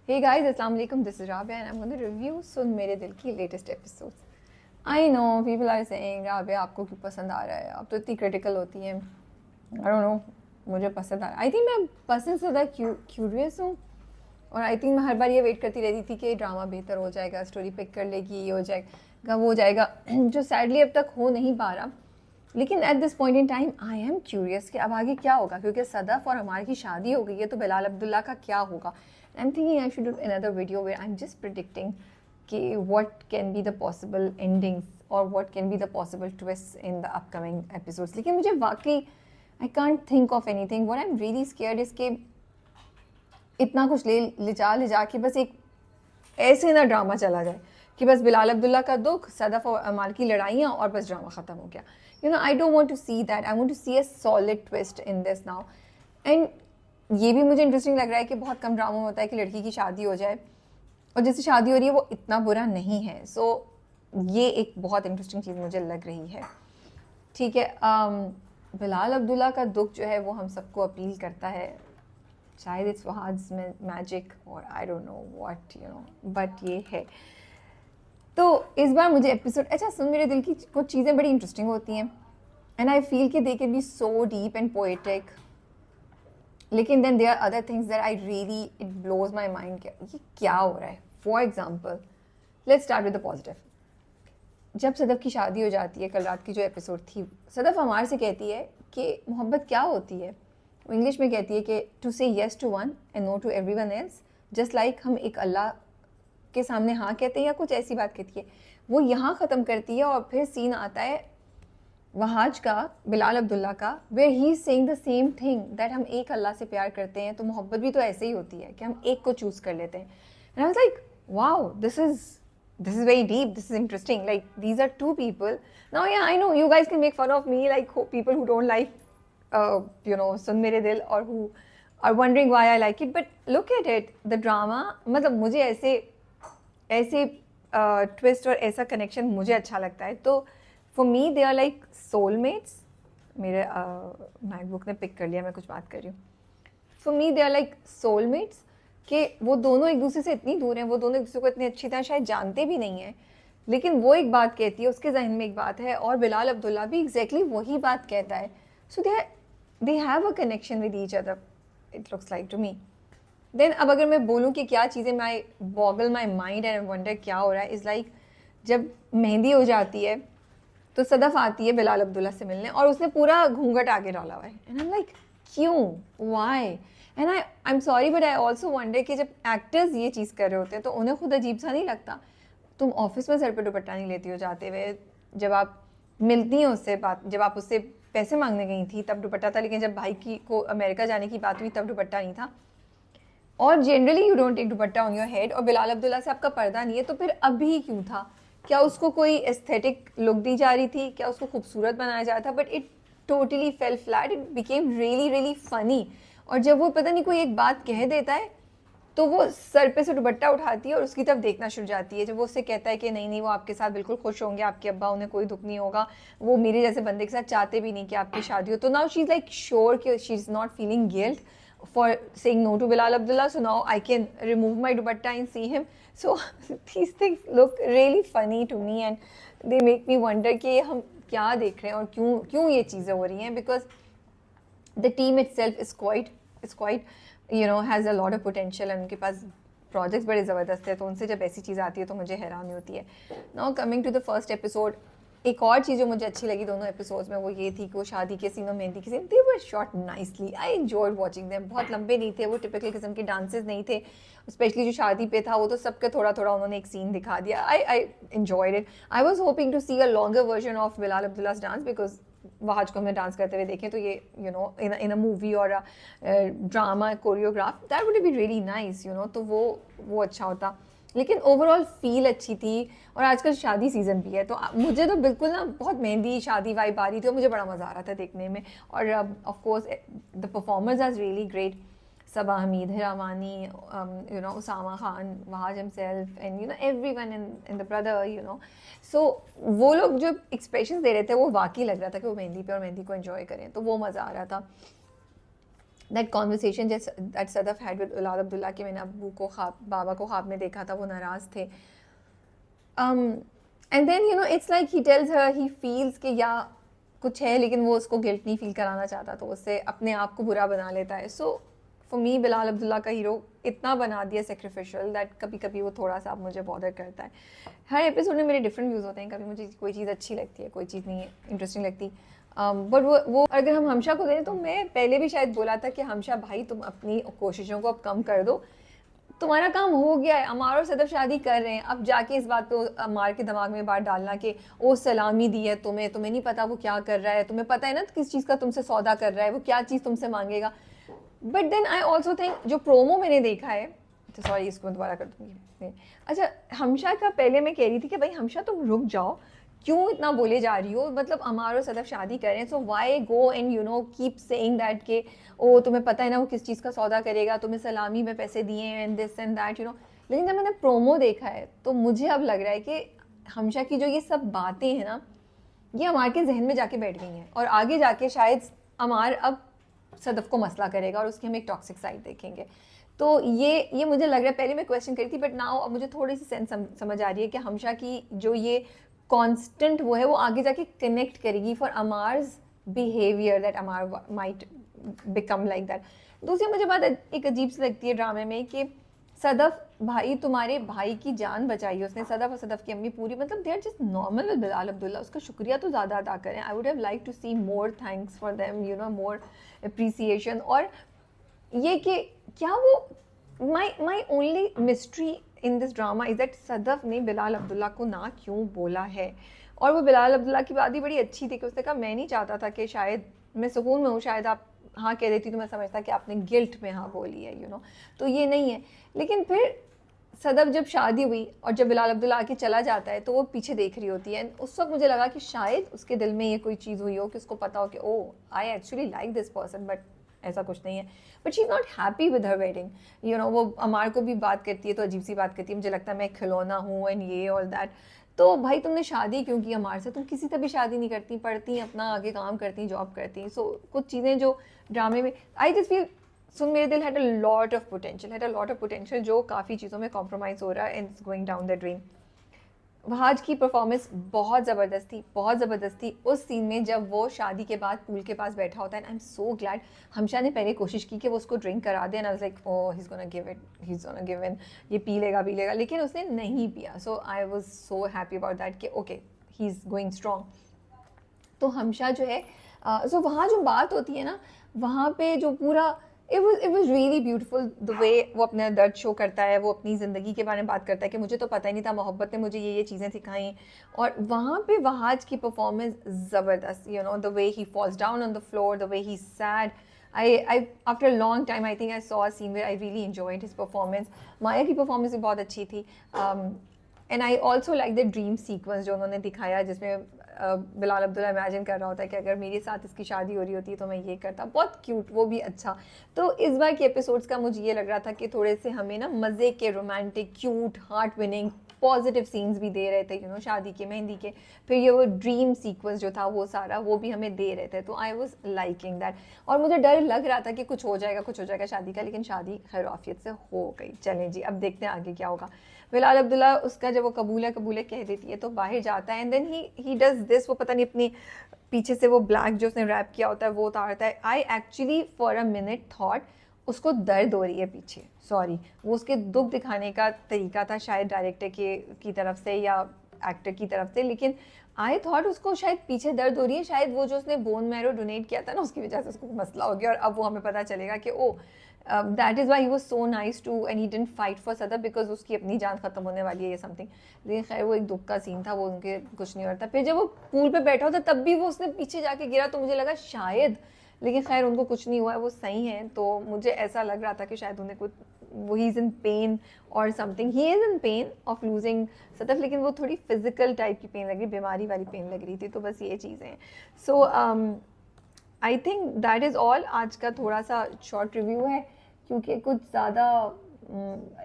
Hey guys, Assalamu alaikum. This is Rabia and I'm going to review सुन मेरे दिल की latest episodes. I know people are saying Rabia आपको क्यों पसंद आ रहा है, आप तो इतनी critical होती हैं. I don't know, मुझे पसंद आ रहा है. I think मैं पसंद से ज़्यादा curious हूँ और I think मैं हर बार ये वेट करती रहती थी कि ड्रामा बेहतर हो जाएगा, स्टोरी पिक कर लेगी, ये हो जाएगा, वो हो जाएगा, जो सैडली अब तक हो नहीं पा रहा. लेकिन at this point in time I am curious कि अब आगे क्या होगा, क्योंकि सदफ और हमारे की शादी हो गई है, तो बिलाल अब्दुल्ला का क्या होगा. I am thinking I should do another video where I am just predicting कि what can be the possible endings और what can be the possible twist in the upcoming episodes. लेकिन मुझे वाकई I can't think of anything. What I am really scared is के इतना कुछ ले जा के बस एक ऐसे ना ड्रामा चला जाए कि बस बिलाल अब्दुल्ला का दुख, सदफ और अमाल की लड़ाइयाँ और बस ड्रामा ख़त्म हो गया. I don't want to see that. I want to see a solid twist in this now. And ये भी मुझे इंटरेस्टिंग लग रहा है कि बहुत कम ड्रामा में होता है कि लड़की की शादी हो जाए और जैसे शादी हो रही है वो इतना बुरा नहीं है. सो ये एक बहुत इंटरेस्टिंग चीज़ मुझे लग रही है. ठीक है, बिलाल अब्दुल्ला का दुख जो है वो हम सबको अपील करता है. शायद इट्स फहाद्स मैजिक और I don't know what but ये है. तो इस बार मुझे एपिसोड अच्छा सुन मेरे दिल की कुछ चीज़ें बड़ी इंटरेस्टिंग होती हैं एंड आई फील कि they can be so deep and poetic. लेकिन then there are other things that I really it blows my mind कि ये क्या हो रहा है. For example let's start with the positive. जब सदफ की शादी हो जाती है, कल रात की जो एपिसोड थी, सदफ हमारे से कहती है कि मोहब्बत क्या होती है. वो इंग्लिश में कहती है कि to say yes to one and no to everyone else, just like हम एक अल्लाह के सामने हाँ कहते हैं या कुछ ऐसी बात कहती है. वो यहाँ ख़त्म करती है और फिर सीन आता है वहाज का, बिलाल अब्दुल्ला का, where he is saying the same thing that हम एक अल्लाह से प्यार करते हैं तो मोहब्बत भी तो ऐसे ही होती है कि हम एक को चूज़ कर लेते हैं. And I was like wow, this is very deep, this is interesting. Like these are two people. Now ya I know you guys can make fun of me, like people who don't like Sun Mere Dil और who are wondering why I like it. But look at it, the drama, मतलब मुझे ऐसे twist और ऐसा connection मुझे अच्छा लगता है. तो for me they are like soulmates. मेरे मैकबुक ने पिक कर लिया, मैं कुछ बात कर रही हूँ. For me they are like soulmates कि वो दोनों एक दूसरे से इतनी दूर हैं, वो दोनों एक दूसरे को इतनी अच्छी तरह शायद जानते भी नहीं हैं, लेकिन वो एक बात कहती है, उसके जहन में एक बात है और बिलाल अब्दुल्ला भी एग्जैक्टली वही बात कहता है. So they have a connection with each other, it looks like to me. Then अब अगर मैं बोलूँ कि क्या चीज़ें my boggle my mind and wonder क्या हो रहा है, इज़ लाइक जब मेहंदी हो जाती है तो सदफ आती है बिलाल अब्दुल्ला से मिलने और उसने पूरा घूंघट आगे डाला हुआ है. एंड आई एम लाइक क्यों, why. And I am sorry but I also wonder कि जब एक्टर्स ये चीज़ कर रहे होते हैं तो उन्हें खुद अजीब सा नहीं लगता. तुम ऑफिस में सर पे दुपट्टा नहीं लेती हो जाते हुए, जब आप मिलती हो उससे बात, जब आप उससे पैसे मांगने गई थी तब दुपट्टा था, लेकिन जब भाई की को अमेरिका जाने की बात हुई तब दुपट्टा नहीं था. और जनरली यू डोंट टेक दुपट्टा ऑन योर हेड और बिलाल अब्दुल्ला से आपका पर्दा नहीं है, तो फिर अभी क्यों था. क्या उसको कोई एस्थेटिक लुक दी जा रही थी, क्या उसको खूबसूरत बनाया जा रहा था. But it totally fail flat, it became really really funny. और जब वो पता नहीं कोई एक बात कह देता है तो वो सर पे से दुपट्टा उठाती है और उसकी तरफ देखना शुरू जाती है. जब वो उससे कहता है कि नहीं नहीं वो आपके साथ बिल्कुल खुश होंगे, आपके अब्बा, उन्हें कोई दुख नहीं होगा, वो मेरे जैसे बंदे के साथ चाहते भी नहीं कि आपकी शादी हो. तो now she is like sure कि she is not feeling guilt for saying no to Bilal Abdullah, so now I can remove my dupatta and see him. So these things look really funny to me and they make me wonder कि हम क्या देख रहे हैं और क्यों ये चीज़ें हो रही हैं. Because the team itself is quite has a lot of potential and उनके पास प्रोजेक्ट्स बड़े ज़बरदस्त है, तो उनसे जब ऐसी चीज़ आती है तो मुझे हैरानी होती है. Now coming to the first episode, एक और चीज़ जो मुझे अच्छी लगी दोनों एपिसोड्स में वो ये थी कि वो शादी के सीन और मेहंदी के scene, they were shot nicely. I enjoyed watching them. बहुत लंबे नहीं थे, वो टिपिकल किस्म के डांसेस नहीं थे. स्पेशली जो शादी पे था वो तो सबके थोड़ा थोड़ा उन्होंने एक सीन दिखा दिया. I enjoyed it. I was hoping to see a longer version of Bilal Abdullah's dance, because Wahaj को हमने डांस करते हुए देखें तो ये इन अ मूवी और drama choreograph, that would be really nice. तो वो अच्छा होता. लेकिन ओवरऑल फील अच्छी थी और आजकल शादी सीज़न भी है तो मुझे तो बिल्कुल ना बहुत मेहंदी शादी वाइब आ रही थी और मुझे बड़ा मज़ा आ रहा था देखने में. और of course the performers are really great. Saba Hamid, Hira Mani, Usama Khan, Wahaj himself and everyone in the brother. So वो लोग जो एक्सप्रेशन दे रहे थे वो वाकई लग रहा था कि वो मेहंदी पे और मेहंदी को एंजॉय करें, तो वो मज़ा आ रहा था. That conversation that Sadaf had with Bilal Abdullah कि मैंने अब्बू को ख्वाब, बाबा को ख्वाब में देखा था, वो नाराज़ थे. And then you know it's like he tells her he feels कि या कुछ है, लेकिन वो उसको गिल्ट नहीं फील कराना चाहता, तो उससे अपने आप को बुरा बना लेता है. So for me Bilal Abdullah का हीरो इतना बना दिया सेक्रीफिशियल दैट कभी कभी वो थोड़ा सा मुझे बॉदर करता है. हर एपिसोड में मेरे डिफरेंट व्यूज़ होते हैं. कभी मुझे कोई चीज़ अच्छी लगती है, कोई चीज़ नहीं इंटरेस्टिंग लगती. बट वो अगर हम हमशा को दें, तो मैं पहले भी शायद बोला था कि हमशा भाई तुम अपनी कोशिशों को अब कम कर दो, तुम्हारा काम हो गया है. अमार और सदफ शादी कर रहे हैं, अब जाके इस बात को अमार के दिमाग में बात डालना कि वो सलामी दी है तुम्हें नहीं पता वो क्या कर रहा है, तुम्हें पता है ना किस चीज़ का तुमसे सौदा कर रहा है, वो क्या चीज़ तुमसे मांगेगा. But then I also think जो प्रोमो मैंने देखा है, तो सॉरी इसको मैं दोबारा कर दूँगी. अच्छा, हमशा का पहले मैं कह रही थी कि भाई हमशा तुम रुक जाओ, क्यों इतना बोले जा रही हो, मतलब अमार और सदफ शादी कर रहे हैं, so why go and you know keep saying that के ओ तुम्हें पता है ना वो किस चीज़ का सौदा करेगा, तुम्हें सलामी में पैसे दिए हैं and this and that you know. लेकिन जब मैंने प्रोमो देखा है तो मुझे अब लग रहा है कि हमशा की जो ये सब बातें हैं ना, ये अमार के जहन में जाके बैठ गई हैं, और आगे जाके शायद अमार अब सदफ को मसला करेगा और उसकी हम एक टॉक्सिक साइड देखेंगे. तो ये मुझे लग रहा है, पहले मैं क्वेश्चन करी थी बट नाउ अब मुझे थोड़ी सी सेंस समझ आ रही है कि हमशा की जो ये कांस्टेंट वो है, वो आगे जाके कनेक्ट करेगी for Amar's behavior, that Amar might become like that. दूसरी मुझे बात एक अजीब सी लगती है ड्रामे में कि सदफ भाई तुम्हारे भाई की जान बचाई उसने, सदफ और सदफ की अम्मी पूरी, मतलब they are just normal with Bilal Abdullah. उसका शुक्रिया तो ज़्यादा अदा करें. I would have like to see more thanks for them, you know, more appreciation. और ये कि क्या वो my only mystery in this drama is that Sadaf ने बिलाल अब्दुल्ला को ना क्यों बोला है. और वो बिलाल अब्दुल्ला की बात ही बड़ी अच्छी थी कि उसने कहा मैं नहीं चाहता था कि शायद मैं सुकून में हूँ, शायद आप हाँ कह देती तो मैं समझता कि आपने गिल्ट में हाँ बोली है, यू नो. तो ये नहीं है. लेकिन फिर सदफ जब शादी हुई और जब बिलाल अब्दुल्ला आके चला जाता है तो वो पीछे देख रही होती है. उस वक्त मुझे लगा कि शायद उसके दिल में ये कोई चीज़ हुई हो कि उसको पता हो कि oh I actually like this person, but ऐसा कुछ नहीं है. But she is not happy with her wedding, you know. वो अमार को भी बात करती है तो अजीब सी बात करती है, मुझे लगता है मैं खिलौना हूँ एंड ये और दैट. तो भाई तुमने शादी क्यों की अमार से, तुम किसी से भी शादी नहीं करती, पढ़ती अपना आगे काम करती, जॉब करती. सो कुछ चीज़ें जो ड्रामे में आई जस्ट फील सुन मेरे दिल had a lot of potential जो काफ़ी चीज़ों में कॉम्प्रोमाइज़ हो रहा है and it's going down the drain. Wahaj की परफॉर्मेंस बहुत ज़बरदस्त थी उस सीन में जब वो शादी के बाद पूल के पास बैठा होता है. आई एम सो ग्लैड हमशा ने पहले कोशिश की कि वो उसको ड्रिंक करा दे, and I was like oh he is gonna give in, ये पी लेगा, लेकिन उसने नहीं पिया. So I was so happy about that कि okay he is going strong. तो हमशा जो है सो वहाँ जो बात होती है ना, वहाँ पे जो पूरा it was really beautiful the way वो अपना दर्द शो करता है, वो अपनी ज़िंदगी के बारे में बात करता है कि मुझे तो पता ही नहीं था, मोहब्बत ने मुझे ये चीज़ें सिखाई. और वहाँ पे वहाज की परफॉर्मेंस ज़बरदस्त, you know, the way he falls down on the floor, the way he sad. I after a long time I think I saw a scene where I really enjoyed his performance. माया की performance भी बहुत अच्छी थी. And I also like the dream sequence जो उन्होंने दिखाया, जिसमें Bilal Abdullah imagine कर रहा होता है कि अगर मेरे साथ इसकी शादी हो रही होती तो मैं ये करता. बहुत क्यूट, वो भी अच्छा. तो इस बार के एपिसोड्स का मुझे ये लग रहा था कि थोड़े से हमें ना मज़े के, romantic, cute, heart winning, positive scenes भी दे रहे थे, यू नो, शादी के, मेहंदी के. फिर ये वो ड्रीम सीक्वेंस जो था वो सारा वो भी हमें दे रहे थे. तो आई वॉज लाइकिंग दैट. और मुझे डर लग रहा था कि कुछ हो जाएगा शादी का, लेकिन शादी खैराफियत से हो गई. चलें जी, अब देखते हैं आगे क्या होगा. बिलाल अब्दुल्ला उसका जब वो कबूल है कह देती है तो बाहर जाता है and then he does this, वो पता नहीं अपनी पीछे से वो ब्लैक जो उसने रैप किया होता है वो उतारता है. I actually for a minute thought उसको दर्द हो रही है पीछे. सॉरी, वो उसके दुख दिखाने का तरीका था शायद डायरेक्टर की तरफ से या एक्टर की तरफ से, लेकिन आई थॉट उसको शायद पीछे दर्द हो रही है, शायद वो जो उसने बोन मैरो डोनेट किया था ना उसकी वजह से उसको मसला हो गया. और अब वो हमें पता चलेगा कि oh that is why he was so nice to and he didn't fight for Sadaf because उसकी अपनी जान खत्म होने वाली है ये समथिंग. लेकिन खैर वो एक दुख का सीन था, वो उनके कुछ नहीं होता. फिर जब वो पूल पे बैठा होता तब भी वो उसने पीछे जाके गिरा तो मुझे लगा शायद, लेकिन खैर उनको कुछ नहीं हुआ है, वो सही हैं. तो मुझे ऐसा लग रहा था कि शायद उन्हें कुछ, वो he is in pain or something, he is in pain of losing Sadaf, लेकिन वो थोड़ी फिजिकल टाइप की पेन लग रही, बीमारी वाली पेन लग रही थी. तो बस ये चीज़ें हैं. So I think that is all. आज का थोड़ा सा शॉर्ट रिव्यू है क्योंकि कुछ ज़्यादा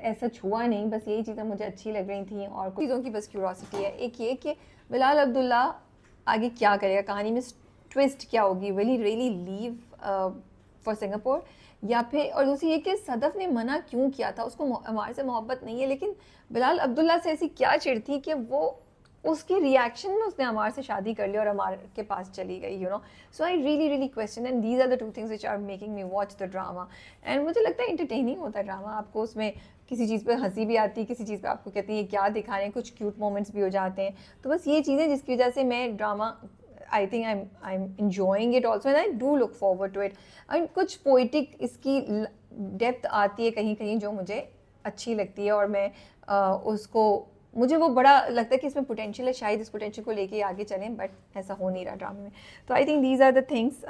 ऐसा छुआ नहीं, बस यही चीज़ें मुझे अच्छी लग रही थी और कुछ चीज़ों की बस क्यूरोसिटी है. एक ये कि बिलाल अब्दुल्ला आगे क्या करेगा, कहानी में ट्विस्ट क्या होगी, will he really leave for Singapore या फिर और दूसरी ये कि सदफ ने मना क्यों किया था, उसको अमार से मोहब्बत नहीं है, लेकिन बिलाल अब्दुल्ला से ऐसी क्या चिढ़ थी कि वो उसके रिएक्शन में उसने अमार से शादी कर ली और अमार के पास चली गई, you know. So I really really question, and these are the two things which are making me watch the drama. And मुझे लगता है इंटरटेनिंग होता है ड्रामा. आपको उसमें किसी चीज़ पे हंसी भी आती है, किसी चीज़ पे आपको कहती है क्या दिखा रहे हैं, कुछ क्यूट मोमेंट्स भी हो जाते हैं. तो बस ये चीज़ें जिसकी वजह से मैं drama, I think I am enjoying it also and I do look forward to it. And कुछ पोइटिक इसकी डेप्थ आती है कहीं कहीं जो मुझे अच्छी लगती है, और मैं उसको, मुझे वो बड़ा लगता है कि इसमें पोटेंशियल है, शायद इस पोटेंशियल को लेके आगे चलें, बट ऐसा हो नहीं रहा ड्रामे में. तो I think these are the things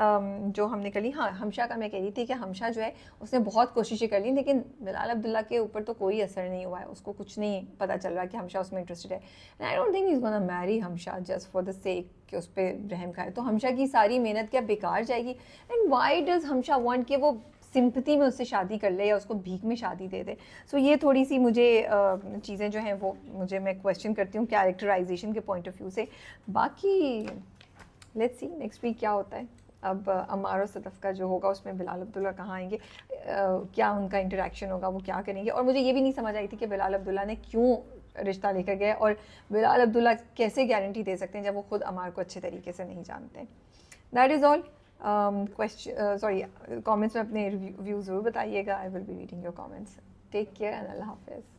जो हमने कर ली. हाँ, हमशा का मैं कह रही थी कि हमशा जो है उसने बहुत कोशिशें कर ली, लेकिन बिलाल अब्दुल्ला के ऊपर तो कोई असर नहीं हुआ है, उसको कुछ नहीं पता चल रहा कि हमशा उसमें इंटरेस्टेड है. And I don't think is gonna marry Hamsha just for the sake कि उस पर रहम खाए. तो हमशा की सारी मेहनत क्या बेकार जाएगी? एंड वाई डज हमशा वांट कि वो सिंपथी में उससे शादी कर ले या उसको भीख में शादी दे दे? सो ये थोड़ी सी मुझे चीज़ें जो हैं वो मैं क्वेश्चन करती हूँ कैरेक्टराइजेशन के पॉइंट ऑफ व्यू से. बाकी लेट्स सी नेक्स्ट वीक क्या होता है. अब अमार और सदफ़ का जो होगा उसमें बिलाल अब्दुल्ला कहाँ आएंगे, क्या उनका इंटरेक्शन होगा, वो क्या करेंगे. और मुझे ये भी नहीं समझ आई थी कि बिलाल अब्दुल्ला ने क्यों रिश्ता लेकर गए, और बिलाल अब्दुल्ला कैसे गारंटी दे सकते हैं जब वो खुद अमार को अच्छे तरीके से नहीं जानते. That is all. कमेंट्स में अपने व्यूज़ ज़रूर बताइएगा. I will be reading your comments. Take care and Allah हाफिज़.